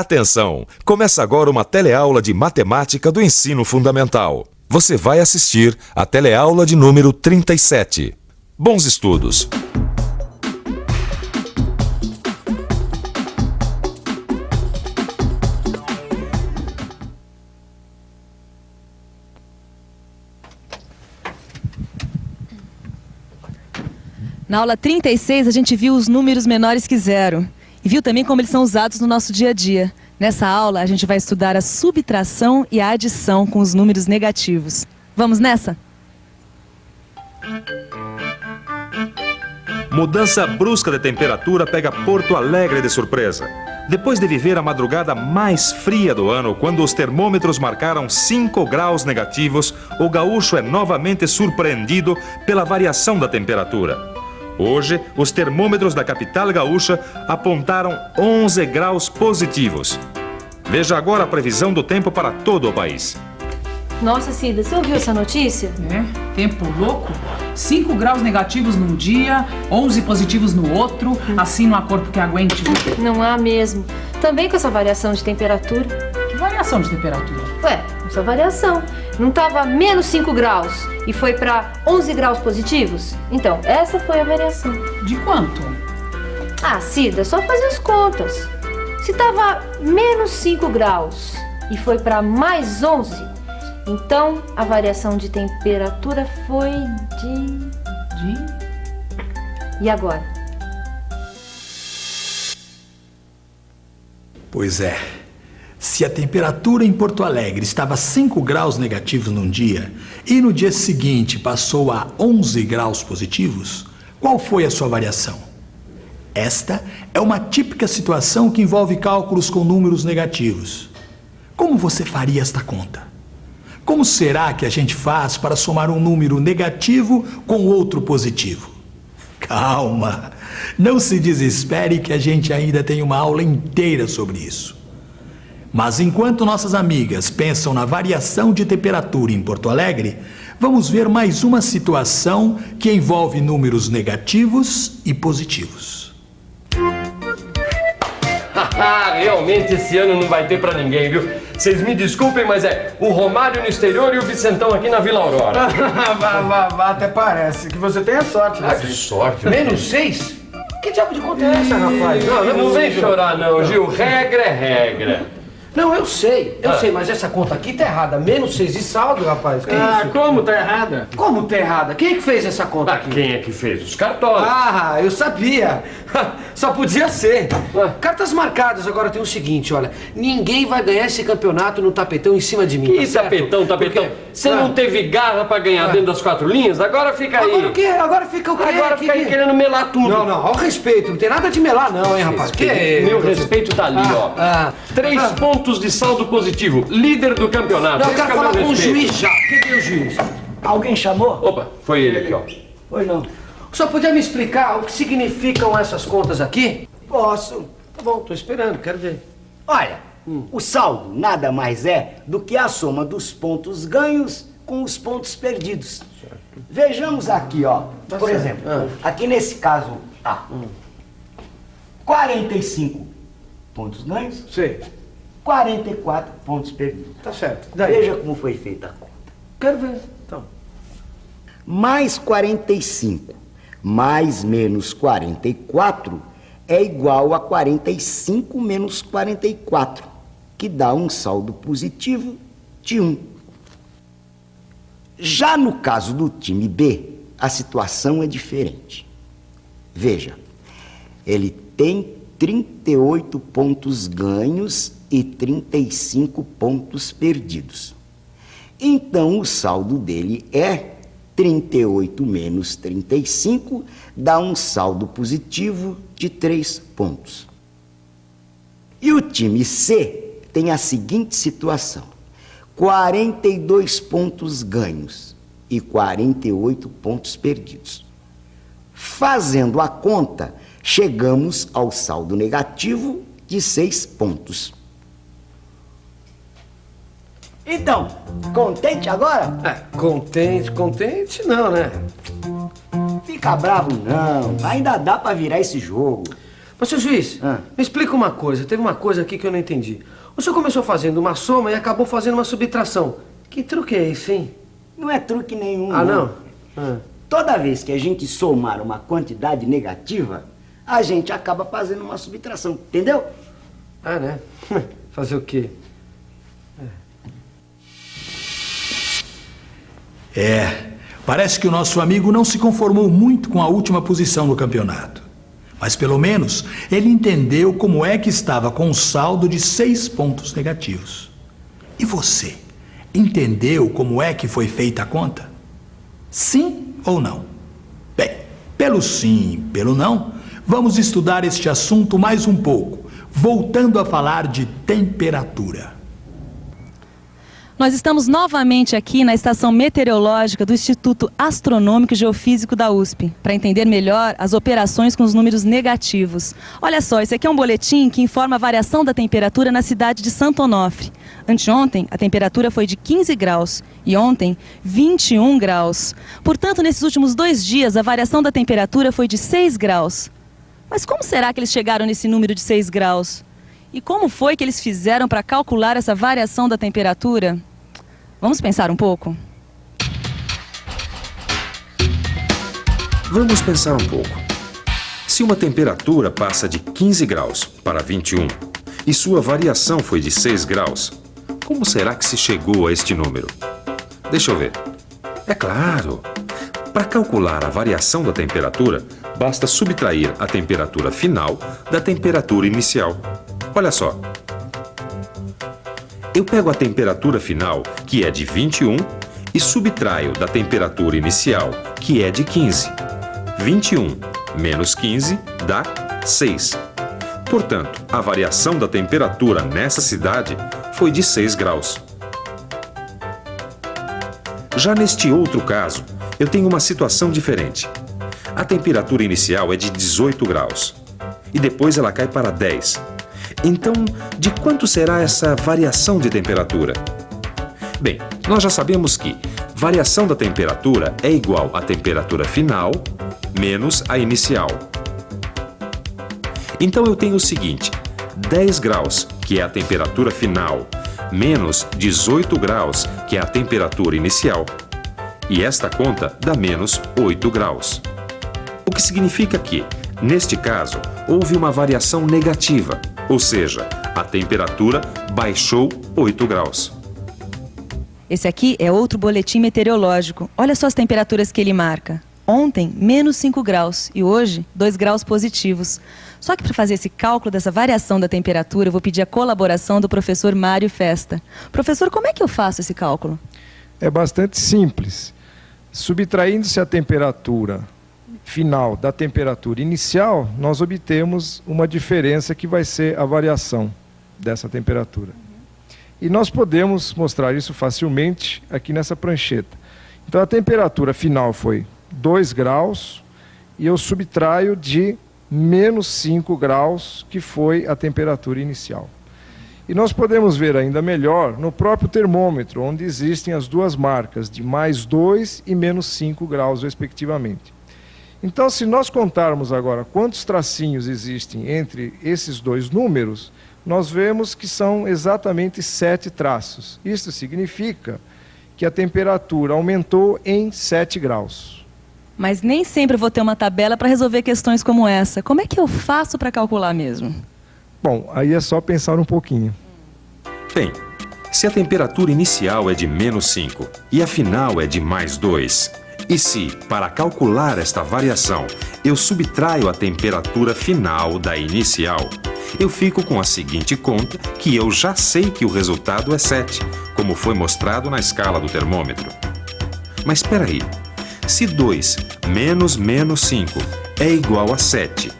Atenção! Começa agora uma teleaula de matemática do ensino fundamental. Você vai assistir a teleaula de número 37. Bons estudos! Na aula 36, a gente viu os números menores que zero. E viu também como eles são usados no nosso dia a dia. Nessa aula, a gente vai estudar a subtração e a adição com os números negativos. Vamos nessa? Mudança brusca de temperatura pega Porto Alegre de surpresa. Depois de viver a madrugada mais fria do ano, quando os termômetros marcaram 5 graus negativos, o gaúcho é novamente surpreendido pela variação da temperatura. Hoje, os termômetros da capital gaúcha apontaram 11 graus positivos. Veja agora a previsão do tempo para todo o país. Nossa, Cida, você ouviu essa notícia? Tempo louco. 5 graus negativos num dia, 11 positivos no outro. Assim não há corpo que aguente. Não há mesmo. Também com essa variação de temperatura. Que variação de temperatura? Ué, essa variação. Não estava menos 5 graus e foi para 11 graus positivos? Então, essa foi a variação. De quanto? Ah, Cida, só fazer as contas. Se estava menos 5 graus e foi para mais 11, então a variação de temperatura foi de... E agora? Pois é. Se a temperatura em Porto Alegre estava 5 graus negativos num dia e no dia seguinte passou a 11 graus positivos, qual foi a sua variação? Esta é uma típica situação que envolve cálculos com números negativos. Como você faria esta conta? Como será que a gente faz para somar um número negativo com outro positivo? Calma, não se desespere que a gente ainda tem uma aula inteira sobre isso. Mas enquanto nossas amigas pensam na variação de temperatura em Porto Alegre, vamos ver mais uma situação que envolve números negativos e positivos. Realmente esse ano não vai ter pra ninguém, viu? Vocês me desculpem, mas é o Romário no exterior e o Vicentão aqui na Vila Aurora. Vá, até parece que você tem a sorte. Ah, que sorte. Menos 6? Que diabo de conta é essa, rapaz? Não vem chorar não, Gil. Regra é regra. Não, eu sei, mas essa conta aqui tá errada. Menos 6 de saldo, rapaz. Que isso? Como tá errada? Como tá errada? Quem é que fez essa conta aqui? Quem é que fez? Os cartolas. Ah, eu sabia. Só podia ser. Cartas marcadas. Agora tem o seguinte, olha. Ninguém vai ganhar esse campeonato no tapetão em cima de mim. Que tapetão? Porque... Você não teve garra pra ganhar dentro das 4 linhas? Agora fica aí. Agora o quê? Agora fica o quê? Agora fica aí querendo melar tudo. Não, ao respeito. Não tem nada de melar não, hein, rapaz? Meu respeito tá ali, ó. 3 pontos de saldo positivo. Líder do campeonato. Não, eu quero falar com o juiz já. Cadê o juiz? Alguém chamou? Opa, foi ele aqui, ó. Oi, não. O senhor podia me explicar o que significam essas contas aqui? Posso. Tá bom, tô esperando, quero ver. Olha, o saldo nada mais é do que a soma dos pontos ganhos com os pontos perdidos. Certo. Vejamos aqui, ó. Por exemplo, aqui nesse caso A. 45 pontos ganhos. Sei. 44 pontos perdidos. Tá certo. Daí? Veja como foi feita a conta. Quero ver, então. Mais 45 mais menos 44 é igual a 45 menos 44, que dá um saldo positivo de 1. Já no caso do time B, a situação é diferente. Veja, ele tem 38 pontos ganhos e 35 pontos perdidos. Então, o saldo dele é 38 menos 35, dá um saldo positivo de 3 pontos. E o time C tem a seguinte situação: 42 pontos ganhos e 48 pontos perdidos. Fazendo a conta, chegamos ao saldo negativo de 6 pontos. Então, contente agora? Contente não, né? Fica bravo não, ainda dá pra virar esse jogo. Ô, seu juiz, Ah. me explica uma coisa. Teve uma coisa aqui que eu não entendi. O senhor começou fazendo uma soma e acabou fazendo uma subtração. Que truque é esse, hein? Não é truque nenhum. Ah, não? Ah. Toda vez que a gente somar uma quantidade negativa, a gente acaba fazendo uma subtração, entendeu? Ah, né? Fazer o quê? Parece que o nosso amigo não se conformou muito com a última posição no campeonato. Mas pelo menos ele entendeu como é que estava com um saldo de 6 pontos negativos. E você, entendeu como é que foi feita a conta? Sim ou não? Bem, pelo sim, pelo não, vamos estudar este assunto mais um pouco, voltando a falar de temperatura. Nós estamos novamente aqui na estação meteorológica do Instituto Astronômico e Geofísico da USP, para entender melhor as operações com os números negativos. Olha só, esse aqui é um boletim que informa a variação da temperatura na cidade de Santo Onofre. Anteontem, a temperatura foi de 15 graus e ontem, 21 graus. Portanto, nesses últimos 2 dias, a variação da temperatura foi de 6 graus. Mas como será que eles chegaram nesse número de 6 graus? E como foi que eles fizeram para calcular essa variação da temperatura? Vamos pensar um pouco? Vamos pensar um pouco. Se uma temperatura passa de 15 graus para 21 e sua variação foi de 6 graus, como será que se chegou a este número? Deixa eu ver. É claro, para calcular a variação da temperatura, basta subtrair a temperatura final da temperatura inicial. Olha só. Eu pego a temperatura final, que é de 21, e subtraio da temperatura inicial, que é de 15. 21 menos 15 dá 6. Portanto, a variação da temperatura nessa cidade foi de 6 graus. Já neste outro caso, eu tenho uma situação diferente. A temperatura inicial é de 18 graus e depois ela cai para 10. Então, de quanto será essa variação de temperatura? Bem, nós já sabemos que variação da temperatura é igual à temperatura final menos a inicial. Então eu tenho o seguinte: 10 graus, que é a temperatura final, menos 18 graus, que é a temperatura inicial. E esta conta dá menos 8 graus. O que significa que, neste caso, houve uma variação negativa, ou seja, a temperatura baixou 8 graus. Esse aqui é outro boletim meteorológico. Olha só as temperaturas que ele marca. Ontem, menos 5 graus e hoje, 2 graus positivos. Só que para fazer esse cálculo dessa variação da temperatura, eu vou pedir a colaboração do professor Mário Festa. Professor, como é que eu faço esse cálculo? É bastante simples. Subtraindo-se a temperatura final da temperatura inicial, nós obtemos uma diferença que vai ser a variação dessa temperatura. E nós podemos mostrar isso facilmente aqui nessa prancheta. Então a temperatura final foi 2 graus e eu subtraio de menos 5 graus, que foi a temperatura inicial. E nós podemos ver ainda melhor no próprio termômetro, onde existem as duas marcas de mais 2 e menos 5 graus, respectivamente. Então, se nós contarmos agora quantos tracinhos existem entre esses dois números, nós vemos que são exatamente 7 traços. Isso significa que a temperatura aumentou em 7 graus. Mas nem sempre eu vou ter uma tabela para resolver questões como essa. Como é que eu faço para calcular mesmo? Bom, aí é só pensar um pouquinho. Bem, se a temperatura inicial é de menos 5 e a final é de mais 2, e se, para calcular esta variação, eu subtraio a temperatura final da inicial, eu fico com a seguinte conta, que eu já sei que o resultado é 7, como foi mostrado na escala do termômetro. Mas espera aí, se 2 menos menos 5 é igual a 7,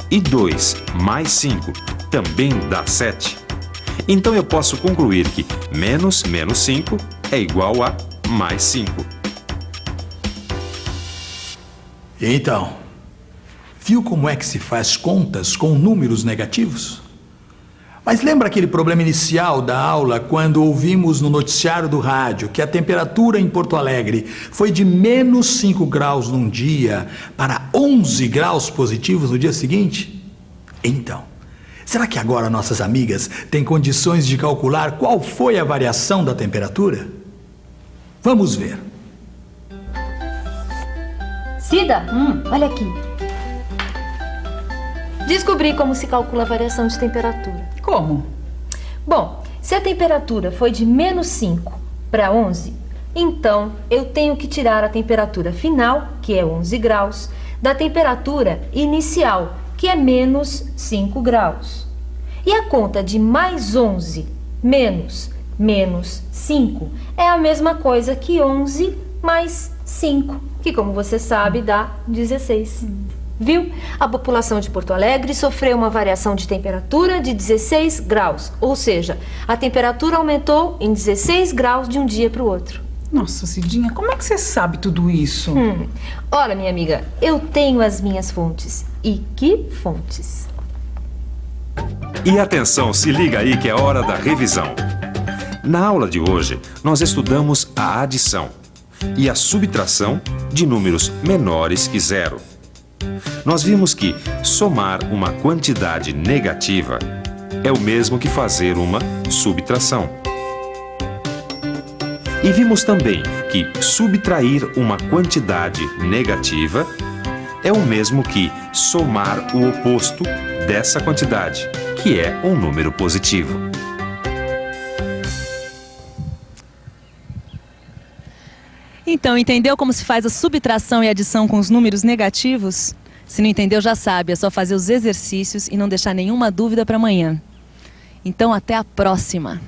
e 2 mais 5 também dá 7, então eu posso concluir que menos menos 5 é igual a mais 5. Então, viu como é que se faz contas com números negativos? Mas lembra aquele problema inicial da aula quando ouvimos no noticiário do rádio que a temperatura em Porto Alegre foi de menos 5 graus num dia para 11 graus positivos no dia seguinte? Então, será que agora nossas amigas têm condições de calcular qual foi a variação da temperatura? Vamos ver. Cida, olha aqui. Descobri como se calcula a variação de temperatura. Como? Bom, se a temperatura foi de -5 para 11, então eu tenho que tirar a temperatura final, que é 11 graus, da temperatura inicial, que é -5 graus. E a conta de mais 11 menos -5 é a mesma coisa que 11 mais 5, que, como você sabe, dá 16. Viu? A população de Porto Alegre sofreu uma variação de temperatura de 16 graus, ou seja, a temperatura aumentou em 16 graus de um dia para o outro. Nossa, Cidinha, como é que você sabe tudo isso? Ora, minha amiga, eu tenho as minhas fontes. E que fontes? E atenção, se liga aí que é hora da revisão. Na aula de hoje, nós estudamos a adição e a subtração de números menores que zero. Nós vimos que somar uma quantidade negativa é o mesmo que fazer uma subtração. E vimos também que subtrair uma quantidade negativa é o mesmo que somar o oposto dessa quantidade, que é um número positivo. Então, entendeu como se faz a subtração e adição com os números negativos? Se não entendeu, já sabe, é só fazer os exercícios e não deixar nenhuma dúvida para amanhã. Então, até a próxima!